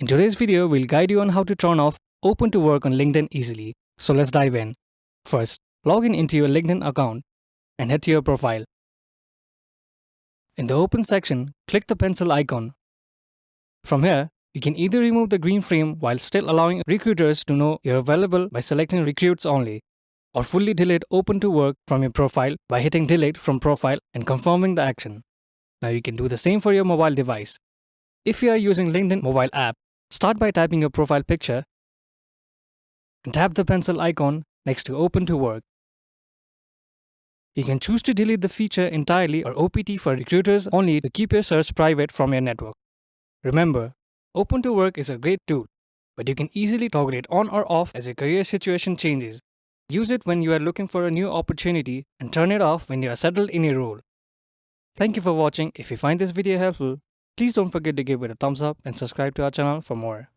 In today's video, we'll guide you on how to turn off Open to Work on LinkedIn easily. So let's dive in. First, log in into your LinkedIn account and head to your profile. In the Open section, click the pencil icon. From here, you can either remove the green frame while still allowing recruiters to know you're available by selecting Recruits Only, or fully delete Open to Work from your profile by hitting Delete from Profile and confirming the action. Now you can do the same for your mobile device. If you are using LinkedIn mobile app, start by typing your profile picture and tap the pencil icon next to Open to Work. You can choose to delete the feature entirely or OPT for recruiters only to keep your search private from your network. Remember, Open to Work is a great tool, but you can easily toggle it on or off as your career situation changes. Use it when you are looking for a new opportunity and turn it off when you are settled in a role. Thank you for watching. If you find this video helpful, please don't forget to give it a thumbs up and subscribe to our channel for more.